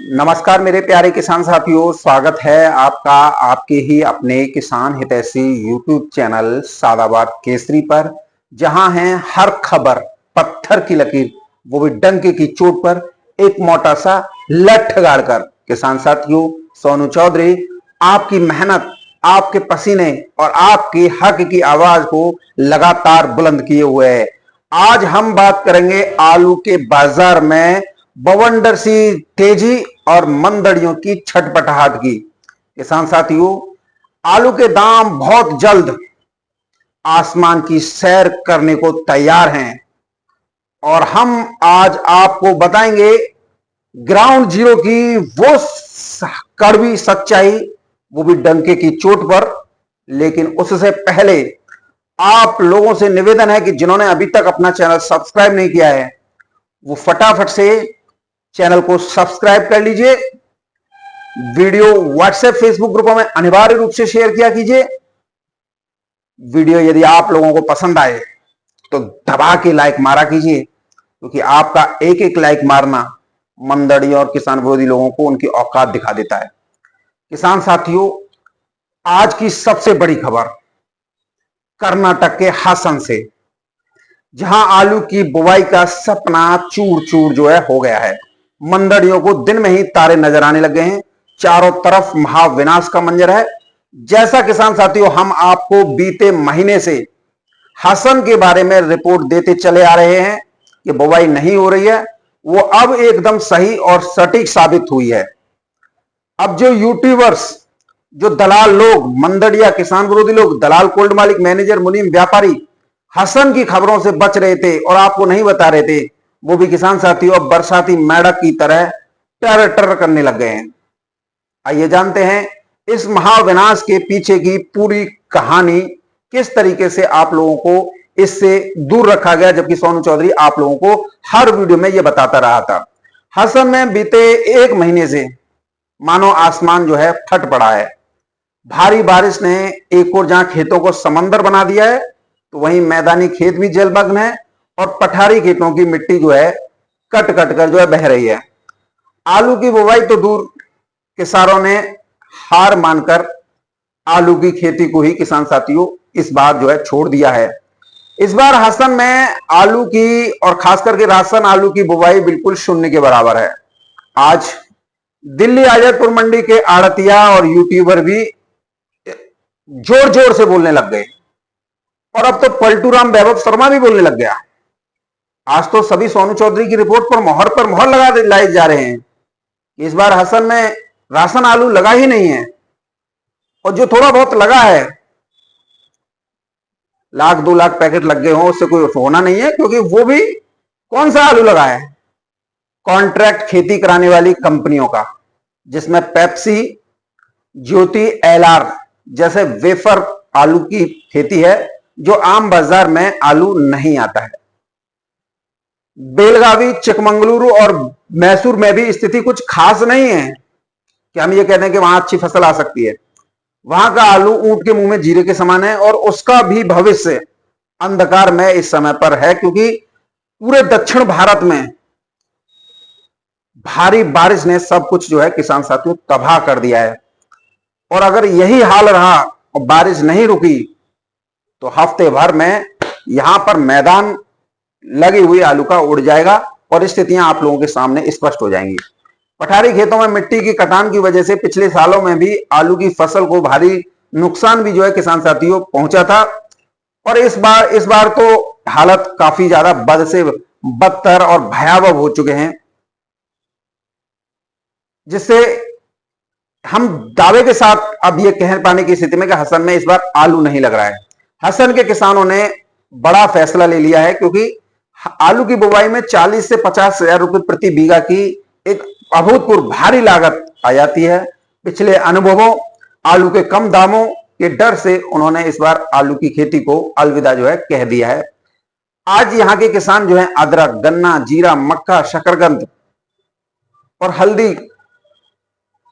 नमस्कार मेरे प्यारे किसान साथियों, स्वागत है आपका आपके ही अपने किसान हितैषी यूट्यूब चैनल सादाबाद केसरी पर, जहां है हर खबर पत्थर की लकीर, वो भी डंके की चोट पर एक मोटा सा लठ गाड़कर। किसान साथियों, सोनू चौधरी आपकी मेहनत, आपके पसीने और आपकी हक की आवाज को लगातार बुलंद किए हुए है। आज हम बात करेंगे आलू के बाजार में बवंडर सी तेजी और मंदड़ियों की छटपटाहट की। किसान साथियों, आलू के दाम बहुत जल्द आसमान की सैर करने को तैयार हैं और हम आज आपको बताएंगे ग्राउंड जीरो की वो कड़वी सच्चाई, वो भी डंके की चोट पर। लेकिन उससे पहले आप लोगों से निवेदन है कि जिन्होंने अभी तक अपना चैनल सब्सक्राइब नहीं किया है, वो फटाफट से चैनल को सब्सक्राइब कर लीजिए। वीडियो व्हाट्सएप फेसबुक ग्रुपों में अनिवार्य रूप से शेयर किया कीजिए। वीडियो यदि आप लोगों को पसंद आए तो दबा के लाइक मारा कीजिए, क्योंकि आपका एक एक लाइक मारना मंदड़ी और किसान विरोधी लोगों को उनकी औकात दिखा देता है। किसान साथियों, आज की सबसे बड़ी खबर कर्नाटक के हासन से, जहां आलू की बुवाई का सपना चूर चूर जो है हो गया है। मंदड़ियों को दिन में ही तारे नजर आने लगे हैं। चारों तरफ महाविनाश का मंजर है। जैसा किसान साथियों हम आपको बीते महीने से हसन के बारे में रिपोर्ट देते चले आ रहे हैं कि बुवाई नहीं हो रही है, वो अब एकदम सही और सटीक साबित हुई है। अब जो यूट्यूबर्स, जो दलाल लोग, मंदड़िया किसान विरोधी लोग, दलाल, कोल्ड मालिक, मैनेजर, मुनीम, व्यापारी हसन की खबरों से बच रहे थे और आपको नहीं बता रहे थे, वो भी किसान साथियों अब बरसाती मेढक की तरह टर टर करने लग गए हैं। आइए जानते हैं इस महाविनाश के पीछे की पूरी कहानी, किस तरीके से आप लोगों को इससे दूर रखा गया, जबकि सोनू चौधरी आप लोगों को हर वीडियो में यह बताता रहा था। हसन में बीते एक महीने से मानो आसमान जो है फट पड़ा है। भारी बारिश ने एक और जहां खेतों को समंदर बना दिया है, तो वहीं मैदानी खेत भी जलमग्न है और पठारी खेतों की मिट्टी जो है कट कट कर जो है बह रही है। आलू की बुवाई तो दूर, किसानों ने हार मानकर आलू की खेती को ही किसान साथियों इस बार जो है छोड़ दिया है। इस बार हसन में आलू की और खास करके रासन आलू की बुवाई बिल्कुल शून्य के बराबर है। आज दिल्ली आजादपुर मंडी के आड़तिया और यूट्यूबर भी जोर जोर से बोलने लग गए और अब तो पलटूराम वैभव शर्मा भी बोलने लग गया। आज तो सभी सोनू चौधरी की रिपोर्ट पर मोहर लगा लाए जा रहे हैं। इस बार हसन में राशन आलू लगा ही नहीं है, और जो थोड़ा बहुत लगा है, 1-2 लाख पैकेट लग गए हो, उससे कोई होना नहीं है, क्योंकि वो भी कौन सा आलू लगा है? कॉन्ट्रैक्ट खेती कराने वाली कंपनियों का, जिसमें पेप्सी, ज्योति, एलआर जैसे वेफर आलू की खेती है, जो आम बाजार में आलू नहीं आता है। बेलगावी, चिकमंगलुरु और मैसूर में भी स्थिति कुछ खास नहीं है कि हम ये कहते हैं कि वहां अच्छी फसल आ सकती है। वहां का आलू ऊंट के मुंह में जीरे के समान है और उसका भी भविष्य अंधकार में इस समय पर है, क्योंकि पूरे दक्षिण भारत में भारी बारिश ने सब कुछ जो है किसान साथियों तबाह कर दिया है। और अगर यही हाल रहा और बारिश नहीं रुकी, तो हफ्ते भर में यहां पर मैदान लगी हुई आलू का उड़ जाएगा और स्थितियां आप लोगों के सामने स्पष्ट हो जाएंगी। पठारी खेतों में मिट्टी की कटान की वजह से पिछले सालों में भी आलू की फसल को भारी नुकसान भी जो है किसान साथियों पहुंचा था, और इस बार तो हालत काफी ज्यादा बद से बदतर और भयावह हो चुके हैं, जिससे हम दावे के साथ अब यह कह पाने की स्थिति में कि हसन में इस बार आलू नहीं लग रहा है। हसन के किसानों ने बड़ा फैसला ले लिया है, क्योंकि आलू की बुवाई में 40 से 50 हजार रुपए प्रति बीघा की एक अभूतपूर्व भारी लागत आ जाती है। पिछले अनुभवों, आलू के कम दामों के डर से उन्होंने इस बार आलू की खेती को अलविदा जो है कह दिया है। आज यहां के किसान जो है अदरक, गन्ना, जीरा, मक्का, शकरकंद और हल्दी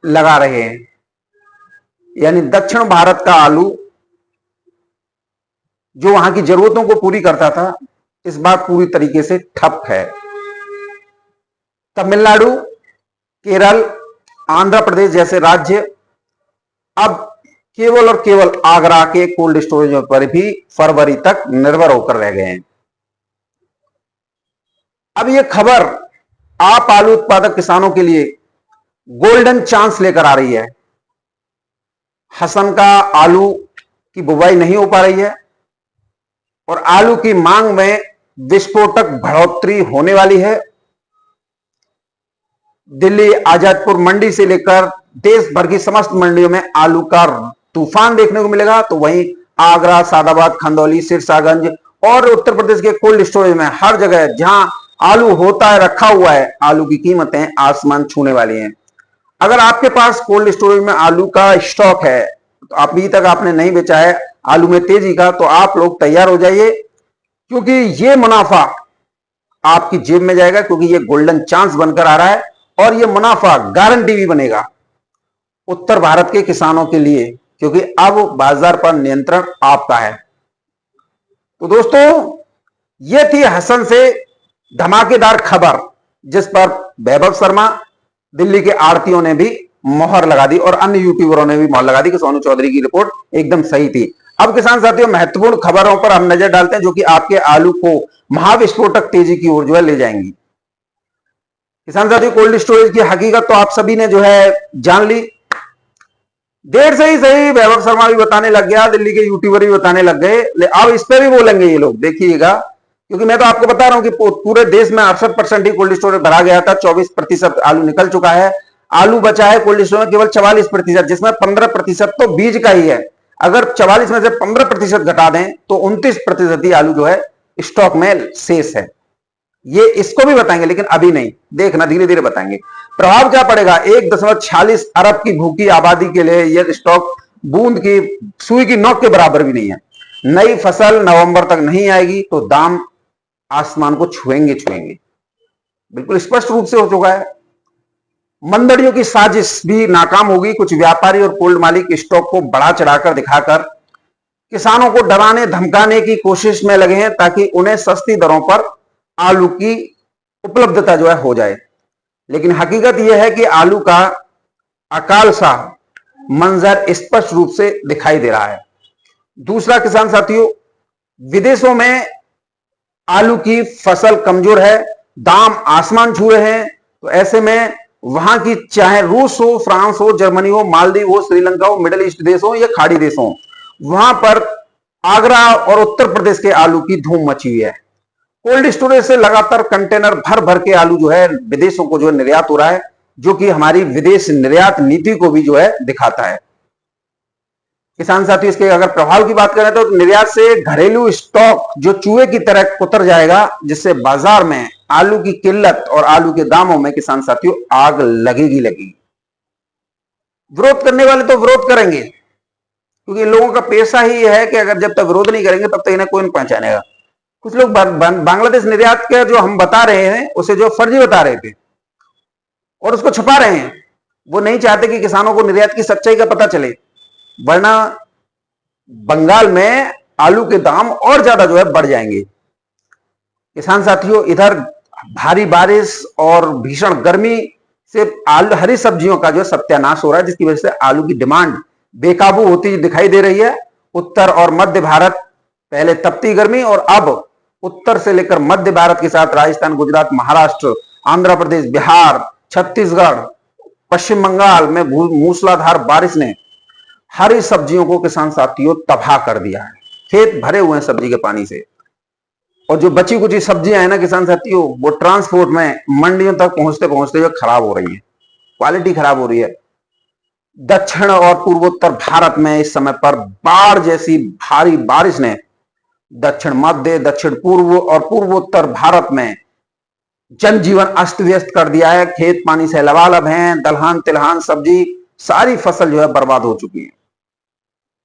लगा रहे हैं। यानी दक्षिण भारत का आलू जो वहां की जरूरतों को पूरी करता था, इस बार पूरी तरीके से ठप है। तमिलनाडु, केरल आंध्र प्रदेश जैसे राज्य अब केवल और केवल आगरा के कोल्ड स्टोरेज पर भी फरवरी तक निर्भर होकर रह गए हैं। अब यह खबर आप आलू उत्पादक किसानों के लिए गोल्डन चांस लेकर आ रही है। हसन का आलू की बुवाई नहीं हो पा रही है और आलू की मांग में विस्फोटक बढ़ोतरी होने वाली है। दिल्ली आजादपुर मंडी से लेकर देश भर की समस्त मंडियों में आलू का तूफान देखने को मिलेगा। तो वहीं आगरा, सादाबाद, खंदौली, सिरसागंज और उत्तर प्रदेश के कोल्ड स्टोरेज में हर जगह जहां आलू होता है, रखा हुआ है, आलू की कीमतें आसमान छूने वाली हैं। अगर आपके पास कोल्ड स्टोरेज में आलू का स्टॉक है, तो अभी तक आपने नहीं बेचा है आलू में तेजी का, तो आप लोग तैयार हो जाइए, क्योंकि ये मुनाफा आपकी जेब में जाएगा, क्योंकि ये गोल्डन चांस बनकर आ रहा है और ये मुनाफा गारंटी भी बनेगा उत्तर भारत के किसानों के लिए, क्योंकि अब बाजार पर नियंत्रण आपका है। तो दोस्तों, ये थी हसन से धमाकेदार खबर, जिस पर वैभव शर्मा, दिल्ली के आड़तियों ने भी मोहर लगा दी और अन्य यूट्यूबरों ने भी मोहर लगा दी कि सोनू चौधरी की रिपोर्ट एकदम सही थी। अब किसान साथियों, महत्वपूर्ण खबरों पर हम नजर डालते हैं जो कि आपके आलू को महाविस्फोटक तेजी की ओर जो है ले जाएंगी। किसान साथियों, कोल्ड स्टोरेज की हकीकत तो आप सभी ने जो है जान ली। देर से ही सही वैभव शर्मा भी बताने लग गया, दिल्ली के यूट्यूबर भी बताने लग गए, अब इस पर भी बोलेंगे ये लोग, देखिएगा, क्योंकि मैं तो आपको बता रहा हूं कि पूरे देश में 68% ही कोल्ड स्टोरेज भरा गया था, 24% आलू निकल चुका है, आलू बचा है कोल्ड स्टोरेज में केवल 44%, जिसमें 15% तो बीज का ही है। अगर 44 में से 15% घटा दें तो 29% ही आलू जो है स्टॉक में शेष है। ये इसको भी बताएंगे, लेकिन अभी नहीं, देखना धीरे धीरे बताएंगे। प्रभाव क्या पड़ेगा? 1.46 अरब की भूखी आबादी के लिए यह स्टॉक बूंद की सुई की नोक के बराबर भी नहीं है। नई फसल नवंबर तक नहीं आएगी तो दाम आसमान को छुएंगे छुएंगे, बिल्कुल स्पष्ट रूप से हो चुका है। मंदड़ियों की साजिश भी नाकाम होगी। कुछ व्यापारी और कोल्ड मालिक स्टॉक को बढ़ा चढ़ाकर दिखाकर किसानों को डराने धमकाने की कोशिश में लगे हैं, ताकि उन्हें सस्ती दरों पर आलू की उपलब्धता जो है हो जाए। लेकिन हकीकत यह है कि आलू का अकाल सा मंजर स्पष्ट रूप से दिखाई दे रहा है। दूसरा किसान साथियों, विदेशों में आलू की फसल कमजोर है, दाम आसमान छू रहे हैं। तो ऐसे में वहां की, चाहे रूस हो, फ्रांस हो, जर्मनी हो, मालदीव हो, श्रीलंका हो, मिडिल ईस्ट देश हो या खाड़ी देश हो, वहां पर आगरा और उत्तर प्रदेश के आलू की धूम मची हुई है। कोल्ड स्टोरेज से लगातार कंटेनर भर भर के आलू जो है विदेशों को जो है निर्यात हो रहा है, जो कि हमारी विदेश निर्यात नीति को भी जो है दिखाता है। किसान साथियों, इसके अगर प्रभाव की बात करें तो निर्यात से घरेलू स्टॉक जो चूहे की तरह उतर जाएगा, जिससे बाजार में आलू की किल्लत और आलू के दामों में किसान साथियों आग लगेगी लगेगी। विरोध करने वाले तो विरोध करेंगे, क्योंकि लोगों का पेशा ही है कि अगर जब तक विरोध नहीं करेंगे तब तक इन्हें कोई नहीं पहचानेगा। कुछ लोग बांग्लादेश निर्यात के जो हम बता रहे हैं उसे जो फर्जी बता रहे थे और उसको छुपा रहे हैं। वो नहीं चाहते कि किसानों को निर्यात की सच्चाई का पता चले, वरना बंगाल में आलू के दाम और ज्यादा जो है बढ़ जाएंगे। किसान साथियों, इधर भारी बारिश और भीषण गर्मी से हरी सब्जियों का जो सत्यानाश हो रहा है, जिसकी वजह से आलू की डिमांड बेकाबू होती दिखाई दे रही है। उत्तर और मध्य भारत, पहले तपती गर्मी और अब उत्तर से लेकर मध्य भारत के साथ राजस्थान, गुजरात, महाराष्ट्र, आंध्र प्रदेश, बिहार, छत्तीसगढ़, पश्चिम बंगाल में मूसलाधार बारिश ने हरी सब्जियों को किसान साथियों तबाह कर दिया है। खेत भरे हुए हैं सब्जी के पानी से, और जो बची कुची सब्जियां हैं ना किसान साथियों, वो ट्रांसपोर्ट में मंडियों तक पहुंचते पहुंचते जो खराब हो रही है, क्वालिटी खराब हो रही है। दक्षिण और पूर्वोत्तर भारत में इस समय पर बाढ़ जैसी भारी बारिश ने दक्षिण मध्य, दक्षिण पूर्व और पूर्वोत्तर भारत में जनजीवन अस्त व्यस्त कर दिया है। खेत पानी से लबालब हैं, दलहन तिलहन सब्जी सारी फसल जो है बर्बाद हो चुकी है।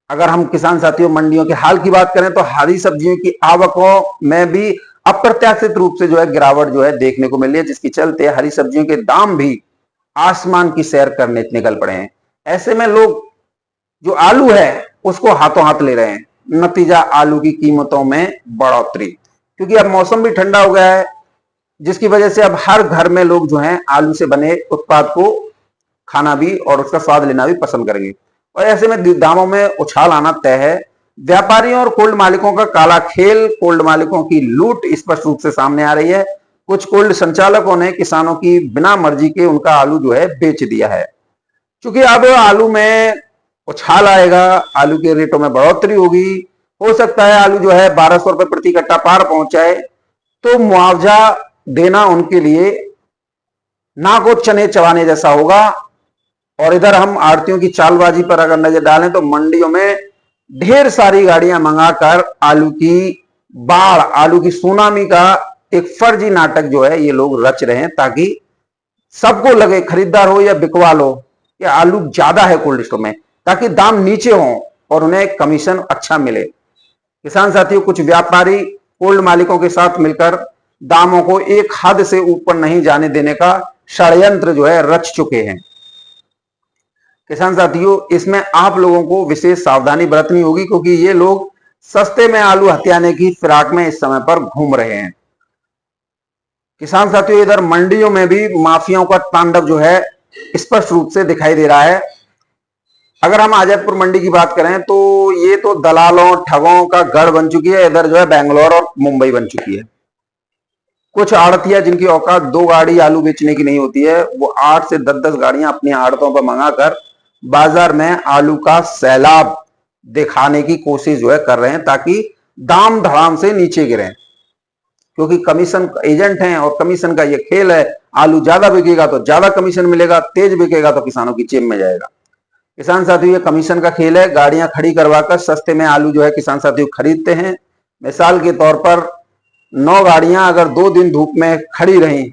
अगर हम किसान साथियों मंडियों के हाल की बात करें तो हरी सब्जियों की आवकों में भी अप्रत्याशित रूप से जो है गिरावट जो है देखने को मिल रही है, जिसके चलते हरी सब्जियों के दाम भी आसमान की सैर करने निकल पड़े हैं। ऐसे में लोग जो आलू है उसको हाथों हाथ ले रहे हैं। नतीजा आलू की कीमतों में बढ़ोतरी, क्योंकि अब मौसम भी ठंडा हो गया है, जिसकी वजह से अब हर घर में लोग जो हैं आलू से बने उत्पाद को खाना भी और उसका स्वाद लेना भी पसंद करेंगे। और ऐसे में दामों में उछाल आना तय है। व्यापारियों और कोल्ड मालिकों का काला खेल, कोल्ड मालिकों की लूट स्पष्ट रूप से सामने आ रही है। कुछ कोल्ड संचालकों ने किसानों की बिना मर्जी के उनका आलू जो है बेच दिया है। क्योंकि अब आलू में उछाल आएगा, आलू के रेटों में बढ़ोतरी होगी, हो सकता है आलू जो है 1200 रुपए प्रति कट्टा पार पहुंच जाए, तो मुआवजा देना उनके लिए नाक और चने चबाने जैसा होगा। और इधर हम आड़तियों की चालबाजी पर अगर नजर डालें तो मंडियों में ढेर सारी गाड़ियां मंगाकर आलू की बाढ़, आलू की सुनामी का एक फर्जी नाटक जो है ये लोग रच रहे हैं, ताकि सबको लगे, खरीदार हो या बिकवाल हो, कि आलू ज्यादा है कोल्ड स्टोर में, ताकि दाम नीचे हो और उन्हें कमीशन अच्छा मिले। किसान साथियों, कुछ व्यापारी कोल्ड मालिकों के साथ मिलकर दामों को एक हद से ऊपर नहीं जाने देने का षड्यंत्र जो है रच चुके हैं। किसान साथियों, इसमें आप लोगों को विशेष सावधानी बरतनी होगी, क्योंकि ये लोग सस्ते में आलू हथियाने की फिराक में इस समय पर घूम रहे हैं। किसान साथियों, इधर मंडियों में भी माफियाओं का तांडव जो है स्पष्ट रूप से दिखाई दे रहा है। अगर हम आजादपुर मंडी की बात करें तो ये तो दलालों, ठगों का गढ़ बन चुकी है। इधर जो है बेंगलोर और मुंबई बन चुकी है। कुछ आड़तियां जिनकी औकात 2 गाड़ी आलू बेचने की नहीं होती है, वो 8 से 10 गाड़ियां अपनी आड़तों पर मंगाकर बाजार में आलू का सैलाब दिखाने की कोशिश जो है कर रहे हैं, ताकि दाम धड़ाम से नीचे गिरे। क्योंकि कमीशन एजेंट हैं और कमीशन का ये खेल है। आलू ज्यादा बिकेगा तो ज्यादा कमीशन मिलेगा, तेज बिकेगा तो किसानों की जेब में जाएगा। किसान साथियों, ये कमीशन का खेल है। गाड़ियां खड़ी करवाकर सस्ते में आलू जो है किसान साथियों खरीदते हैं। मिसाल के तौर पर 9 गाड़ियां अगर 2 दिन धूप में खड़ी रही,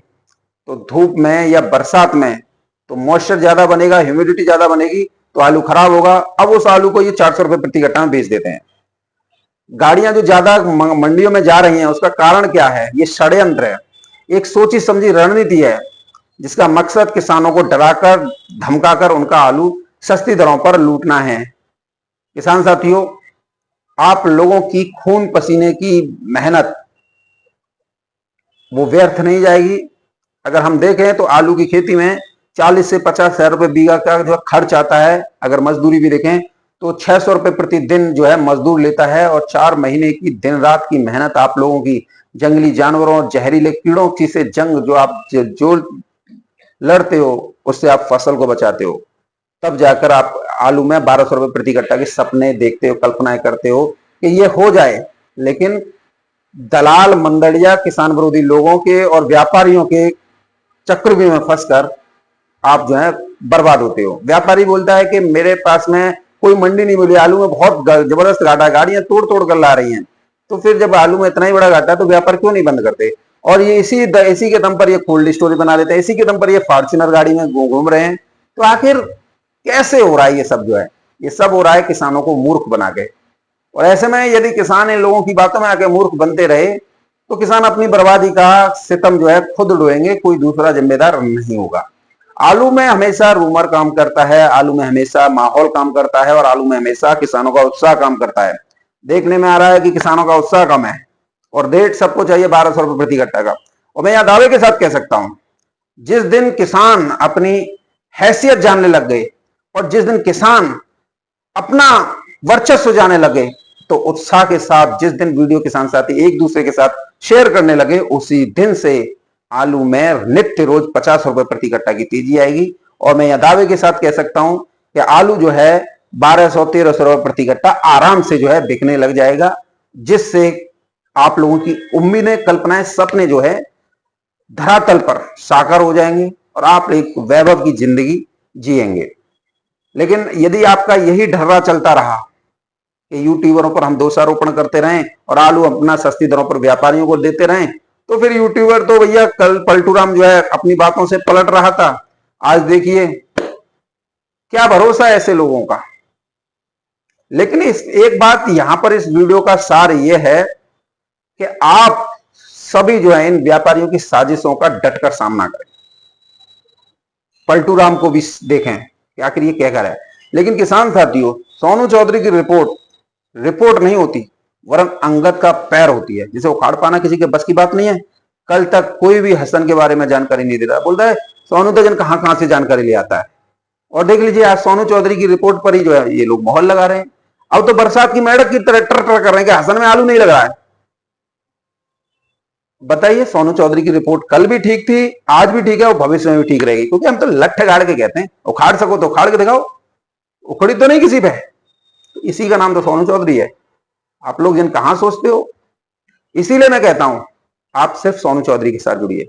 तो धूप में या बरसात में तो मॉइस्चर ज्यादा बनेगा, ह्यूमिडिटी ज्यादा बनेगी, तो आलू खराब होगा। अब उस आलू को ये 400 रुपए प्रति कट्टा में बेच देते हैं। गाड़ियां जो ज्यादा मंडियों में जा रही हैं, उसका कारण क्या है? ये षड्यंत्र है, एक सोची समझी रणनीति है, जिसका मकसद किसानों को डराकर धमकाकर उनका आलू सस्ती दरों पर लूटना है। किसान साथियों, आप लोगों की खून पसीने की मेहनत वो व्यर्थ नहीं जाएगी। अगर हम देखें तो आलू की खेती में 40 से 50 हजार रुपए बीघा का जो खर्च आता है। अगर मजदूरी भी देखें तो 600 रुपए प्रति दिन जो है मजदूर लेता है, और 4 महीने की दिन रात की मेहनत आप लोगों की जंगली जानवरों, जहरीले कीड़ों की से जंग जो आप जो लड़ते हो, उससे आप फसल को बचाते हो। तब जाकर आप आलू में 1200 रुपए प्रति कट्टा के सपने देखते हो, कल्पनाएं करते हो कि ये हो जाए। लेकिन दलाल, मंदड़िया, किसान विरोधी लोगों के और व्यापारियों के चक्रव्यूह में फंसकर आप जो है बर्बाद होते हो। व्यापारी बोलता है कि मेरे पास में कोई मंडी नहीं मिली, आलू में बहुत जबरदस्त घाटा, गाड़ियां तोड़ तोड़ कर ला रही हैं। तो फिर जब आलू में इतना ही बड़ा घाटा है तो व्यापार क्यों नहीं बंद करते? और ये इसी के दम पर ये कोल्ड स्टोरेज बना लेते हैं, इसी के दम पर ये फॉर्च्यूनर गाड़ी में घूम रहे हैं। तो आखिर कैसे हो रहा है ये सब? जो है ये सब हो रहा है किसानों को मूर्ख बना के। और ऐसे में यदि किसान इन लोगों की बातों में आके मूर्ख बनते रहे तो किसान अपनी बर्बादी का सितम जो है खुद ढोएंगे, कोई दूसरा जिम्मेदार नहीं होगा। आलू में हमेशा रूमर काम करता है, आलू में हमेशा माहौल काम करता है, और आलू में हमेशा किसानों का उत्साह काम करता है। देखने में आ रहा है कि किसानों का उत्साह कम है और रेट सबको चाहिए 1200 रुपए प्रति कट्टा का। और मैं यह दावे के साथ कह सकता हूं, जिस दिन किसान अपनी हैसियत जानने लग गए और जिस दिन किसान अपना वर्चस्व जाने लगे, तो उत्साह के साथ जिस दिन वीडियो किसान साथी एक दूसरे के साथ शेयर करने लगे, उसी दिन से आलू में नित्य रोज 50 रुपए प्रति कट्टा की तेजी आएगी। और मैं यह दावे के साथ कह सकता हूं कि आलू जो है 1200-1300 रुपए प्रति कट्टा आराम से जो है बिकने लग जाएगा, जिससे आप लोगों की उम्मीदें, कल्पनाएं, सपने जो है धरातल पर साकार हो जाएंगे और आप एक वैभव की जिंदगी जिएंगे। लेकिन यदि आपका यही ढर्रा चलता रहा कि यूट्यूबरों पर हम दोषारोपण करते रहें और आलू अपना सस्ती दरों पर व्यापारियों को देते रहें, तो फिर यूट्यूबर तो भैया कल पलटूराम जो है अपनी बातों से पलट रहा था, आज देखिए क्या भरोसा है ऐसे लोगों का। लेकिन एक बात यहां पर इस वीडियो का सार यह है कि आप सभी जो है इन व्यापारियों की साजिशों का डटकर सामना करें। पलटूराम को भी देखें कि आखिर ये क्या कर रहा है। लेकिन किसान साथियों, सोनू चौधरी की रिपोर्ट नहीं होती, वरन अंगद का पैर होती है, जिसे उखाड़ पाना किसी के बस की बात नहीं है। कल तक कोई भी हसन के बारे में जानकारी नहीं देता, बोलता है सोनू तो जन कहां से जानकारी ले आता है। और देख लीजिए आज सोनू चौधरी की रिपोर्ट पर ही जो है ये लोग मोहर लगा रहे हैं। अब तो बरसात की मेढक की तरह टर टर कर रहे हैं कि हसन में आलू नहीं लग रहा है। बताइए, सोनू चौधरी की रिपोर्ट कल भी ठीक थी, आज भी ठीक है और भविष्य में भी ठीक रहेगी, क्योंकि हम तो लठ गाड़ के कहते हैं, उखाड़ सको तो उखाड़ के दिखाओ, उखड़ी तो नहीं किसी पे। तो इसी का नाम तो सोनू चौधरी है। आप लोग जिन कहां सोचते हो। इसीलिए मैं कहता हूं आप सिर्फ सोनू चौधरी के साथ जुड़िए।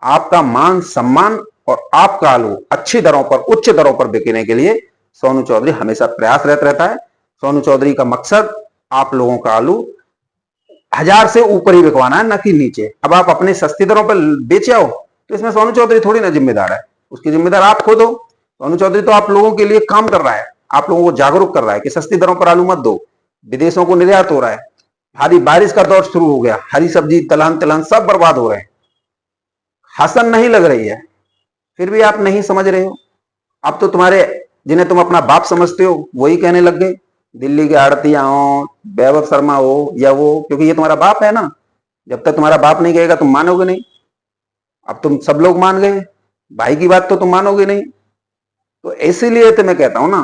आपका मान सम्मान और आपका आलू अच्छी दरों पर, उच्च दरों पर बिकने के लिए सोनू चौधरी हमेशा प्रयासरत रहता है। सोनू चौधरी का मकसद आप लोगों का आलू 1000 से ऊपर ही बिकवाना है, न कि नीचे। अब आप अपनी सस्ती दरों पर बेचे आओ तो इसमें सोनू चौधरी थोड़ी ना जिम्मेदार है, उसकी जिम्मेदार आप खुद हो। सोनू चौधरी तो आप लोगों के लिए काम कर रहा है, आप लोगों को जागरूक कर रहा है कि सस्ती दरों पर आलू मत दो। विदेशों को निर्यात हो रहा है, भारी बारिश का दौर शुरू हो गया, हरी सब्जी, दलहन तिलहन सब बर्बाद हो रहे हैं, हसन नहीं लग रही है, फिर भी आप नहीं समझ रहे हो। अब तो तुम्हारे, जिन्हें तुम अपना बाप समझते हो, वही कहने लग गए, दिल्ली के आड़तिया हो, वैभव शर्मा हो या वो, क्योंकि ये तुम्हारा बाप है ना। जब तक तुम्हारा बाप नहीं कहेगा तुम मानोगे नहीं। अब तुम सब लोग मान गए, भाई की बात तो तुम मानोगे नहीं। तो इसीलिए तो मैं कहता हूं ना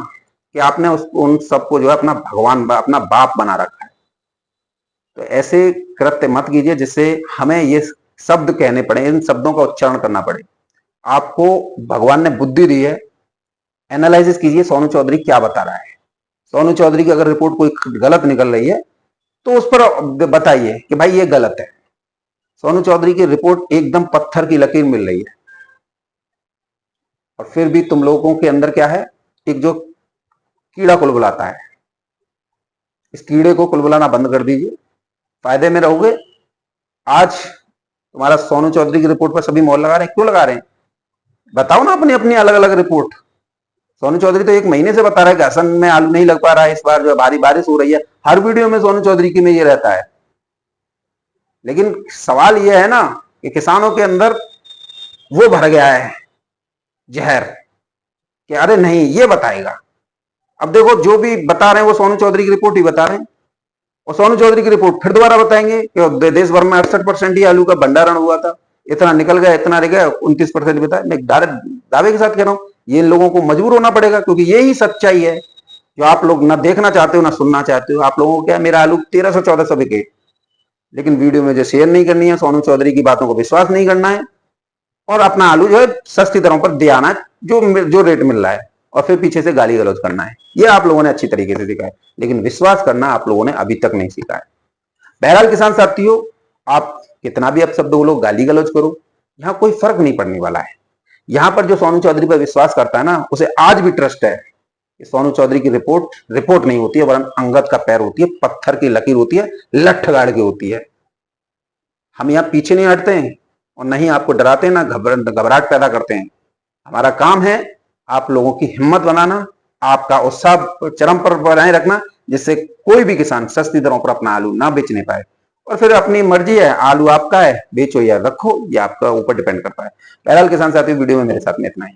कि आपने उन सबको जो है अपना भगवान, अपना बाप बना रखा है। तो ऐसे कृत्य मत कीजिए जिससे हमें ये शब्द कहने पड़े, इन शब्दों का उच्चारण करना पड़े। आपको भगवान ने बुद्धि दी है, एनालिसिस कीजिए सोनू चौधरी क्या बता रहा है। सोनू चौधरी की अगर रिपोर्ट कोई गलत निकल रही है तो उस पर बताइए कि भाई ये गलत है। सोनू चौधरी की रिपोर्ट एकदम पत्थर की लकीर मिल रही है, और फिर भी तुम लोगों के अंदर क्या है, एक जो कीड़ा कुलबुलाता है, इस कीड़े को कुलबुलाना बंद कर दीजिए, फायदे में रहोगे। आज तुम्हारा सोनू चौधरी की रिपोर्ट पर सभी मोहर लगा रहे हैं, क्यों लगा रहे हैं? बताओ ना अपनी अपनी अलग अलग रिपोर्ट। सोनू चौधरी तो 1 महीने से बता रहा है कि असम में आलू नहीं लग पा रहा है, इस बार जो भारी बारिश हो रही है, हर वीडियो में सोनू चौधरी की में ये रहता है। लेकिन सवाल ये है ना कि किसानों के अंदर वो भर गया है जहर कि अरे नहीं ये बताएगा। अब देखो जो भी बता रहे हैं वो सोनू चौधरी की रिपोर्ट ही बता रहे हैं, और सोनू चौधरी की रिपोर्ट फिर दोबारा बताएंगे कि देश भर में 68% ही आलू का भंडारण हुआ था, इतना निकल गया, इतना रह गया, 29% बताया। मैं दावे के साथ कह रहा हूं ये इन लोगों को मजबूर होना पड़ेगा, क्योंकि यही सच्चाई है जो आप लोग ना देखना चाहते हो ना सुनना चाहते हो। आप लोगों को क्या, मेरा आलू 1300-1400 बिके, लेकिन वीडियो में जो शेयर नहीं करनी है, सोनू चौधरी की बातों को विश्वास नहीं करना है, और अपना आलू जो है सस्ती दरों पर दे आना है, जो रेट मिल रहा है, और फिर पीछे से गाली गलौज करना है। ये आप लोगों ने अच्छी तरीके से सीखा है, लेकिन विश्वास करना आप लोगों ने अभी तक नहीं सीखा है। बहरहाल किसान साथियों, आप कितना भी अपशब्द बोलो, गाली गलौज करो, यहां कोई फर्क नहीं पड़ने वाला है। यहां पर जो सोनू चौधरी पर विश्वास करता है ना, उसे आज भी ट्रस्ट है कि सोनू चौधरी की रिपोर्ट नहीं होती है, वरन अंगद का पैर होती है, पत्थर की लकीर होती है, लठ गाड़ की होती है। हम यहाँ पीछे नहीं हटते हैं और नहीं आपको डराते हैं, ना घबराहट पैदा करते हैं। हमारा काम है आप लोगों की हिम्मत बनाना, आपका उत्साह चरम पर बनाए रखना, जिससे कोई भी किसान सस्ती दरों पर अपना आलू ना बेचने पाए। और फिर अपनी मर्जी है, आलू आपका है, बेचो या रखो, ये आपका ऊपर डिपेंड करता है। बहरहाल किसान साथी, वीडियो में मेरे साथ में इतना ही।